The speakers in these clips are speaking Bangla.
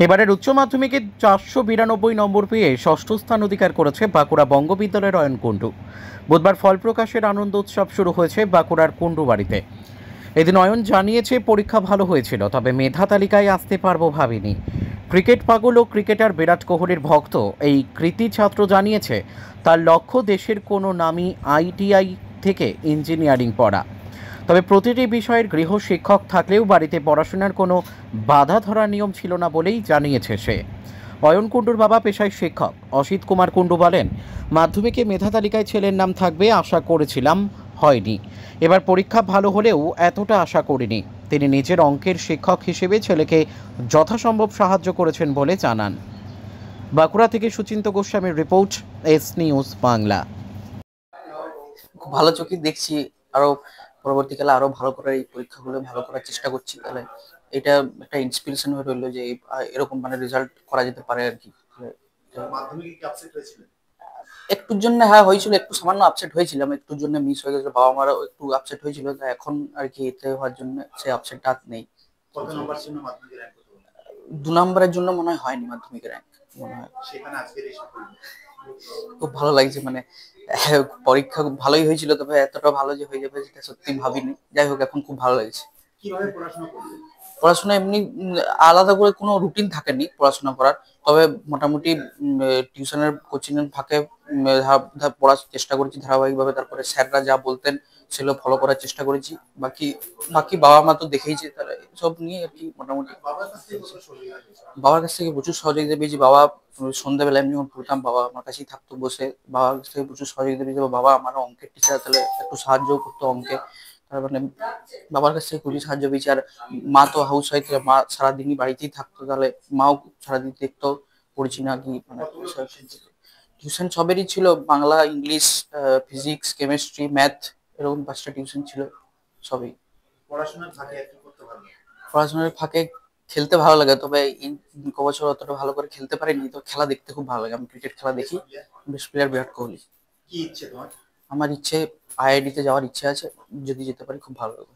এবারের উচ্চ মাধ্যমিকে 492 নম্বর পেয়ে ষষ্ঠ স্থান অধিকার করেছে বাঁকুড়া বঙ্গ বিদ্যালয়ের অয়ন কুণ্ডু। বুধবার ফল প্রকাশের আনন্দ উৎসব শুরু হয়েছে বাঁকুড়ার কুণ্ডু বাড়িতে। এদিন অয়ন জানিয়েছে পরীক্ষা ভালো হয়েছিল, তবে মেধা তালিকায় আসতে পারবো ভাবিনি। ক্রিকেট পাগল ও ক্রিকেটার বিরাট কোহলির ভক্ত এই কৃতি ছাত্র জানিয়েছে তার লক্ষ্য দেশের কোনো নামী ITI থেকে ইঞ্জিনিয়ারিং পড়া। তবে প্রতিটি বিষয়ের গৃহ শিক্ষক থাকলেও বাড়িতে পড়াশোনার কোনো বাধা ধরার নিয়ম ছিল না বলেই জানিয়েছে সে। অয়ন কুণ্ডুর বাবা পেশায় শিক্ষক অসিত কুমার কুণ্ডু বলেন, মাধ্যমিকে মেধা তালিকায় ছেলের নাম থাকবে আশা করেছিলাম, হয়নি। এবার পরীক্ষা ভালো হলেও এতটা আশা করিনি। তিনি নিজের অঙ্কের শিক্ষক হিসেবে ছেলেকে যথাসম্ভব সাহায্য করেছেন বলে জানান। বাঁকুড়া থেকে সুচিন্ত গোস্বামীর রিপোর্ট, এস নিউজ বাংলা। খুব ভালো চোখে দেখছি, আরো পরবর্তীকালে আরো ভালো করে এই পরীক্ষাগুলো ভালো করার চেষ্টা করছি। তাহলে এটা একটা ইন্সপিরেশন হয়ে রইলো যে এরকম মানে রেজাল্ট করা যেতে পারে আর কি। একটুর জন্য হ্যাঁ হয়েছিল, একটু সামান্য আপসেট হয়েছিলাম, একটুর জন্য মিস হয়ে গেছিল, বাবা মারাও একটু আপসেট হয়েছিল। এখন আর কি এতে হওয়ার জন্য সেই আপসেটটা আর নেই। 2 নম্বরের জন্য মনে হয়নি মাধ্যমিকের র্যাঙ্ক, মনে হয়। খুব ভালো লাগছে, মানে পরীক্ষা খুব ভালোই হয়েছিল, তবে এতটা ভালো যে হয়ে যাবে সেটা সত্যি ভাবিনি। যাই হোক, এখন খুব ভালো লাগছে। পড়াশোনা এমনি আলাদা করে কোনো রুটিন থাকেনি পড়াশোনা করার, তবে মোটামুটি টিউশনের কোচিং এর ফাঁকে পড়ার চেষ্টা করেছি ধারাবাহিকভাবে। তারপরে স্যাররা যা বলতেন সেগুলো ফলো করার চেষ্টা করেছি। বাকি বাবা মা তো দেখেইছে, তাহলে সব নিয়ে আর কি মোটামুটি বাবার কাছ থেকে প্রচুর সহযোগিতা পেয়েছি। বাবা সন্ধ্যাবেলা এমনি যখন পড়তাম, বাবা আমার কাছেই থাকতো বসে, বাবার কাছ থেকে প্রচুর সহযোগিতা পেয়েছি। বাবা আমার অঙ্কের টিচার, তাহলে একটু সাহায্য করতো অঙ্কে, তার মানে বাবার কাছ থেকে খুবই সাহায্য পেয়েছি। আর মা তো হাউস ওয়াইফ, মা সারাদিনই বাড়িতেই থাকতো, তাহলে মাও সারাদিন দেখতো পড়ছি না কি। মানে টিউশন সবেরই ছিল, Bangla, English, physics, chemistry, math, এরকম 5টা টিউশন ছিল সবই। পড়াশোনার ফাঁকে খেলতে ভালো লাগে, তবে এই বছর অতটা ভালো করে খেলতে পারিনি। তো খেলা দেখতে খুব ভালো লাগে, আমি ক্রিকেট খেলা দেখি। Best player Virat Kohli. কি ইচ্ছে তোমার? আমার ইচ্ছে IIT তে যাওয়ার ইচ্ছে আছে, যদি যেতে পারি খুব ভালো লাগবে।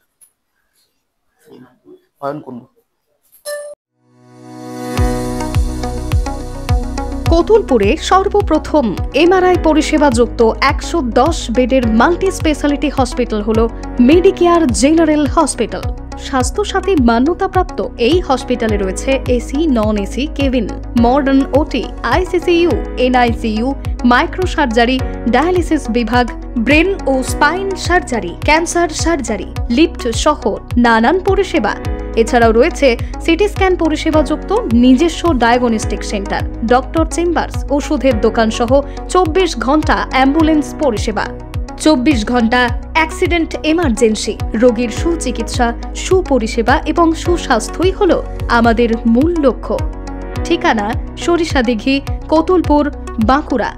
অয়ন কুণ্ডু। কতুলপুরে সর্বপ্রথম MRI পরিষেবা যুক্ত 110 বেডের মাল্টি স্পেশালিটি হসপিটাল হল মেডিকেয়ার জেনারেল হসপিটাল। স্বাস্থ্যসাথী মান্যতাপ্রাপ্ত এই হসপিটালে রয়েছে AC, non AC cabin, modern OT, ICCU, NICU, micro surgery, dialysis বিভাগ, ব্রেন ও spine surgery, cancer surgery, lift সহ নানান পরিষেবা। এছাড়াও রয়েছে সিটি স্ক্যান পরিষেবা যুক্ত নিজস্ব ডায়াগনস্টিক সেন্টার, ডক্টর চেম্বার্স, ওষুধের দোকান সহ 24 ঘন্টা অ্যাম্বুলেন্স পরিষেবা। 24 ঘন্টা অ্যাক্সিডেন্ট এমার্জেন্সি, রোগীর সুচিকিৎসা, সুপরিষেবা এবং সুস্বাস্থ্যই হল আমাদের মূল লক্ষ্য। ঠিকানা সরিষাদিঘি, কতুলপুর, বাঁকুড়া।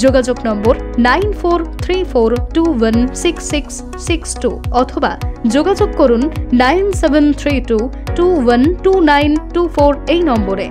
যোগাযোগ নম্বর 9434216662 অথবা যোগাযোগ করুন 9732212924 এই নম্বরে।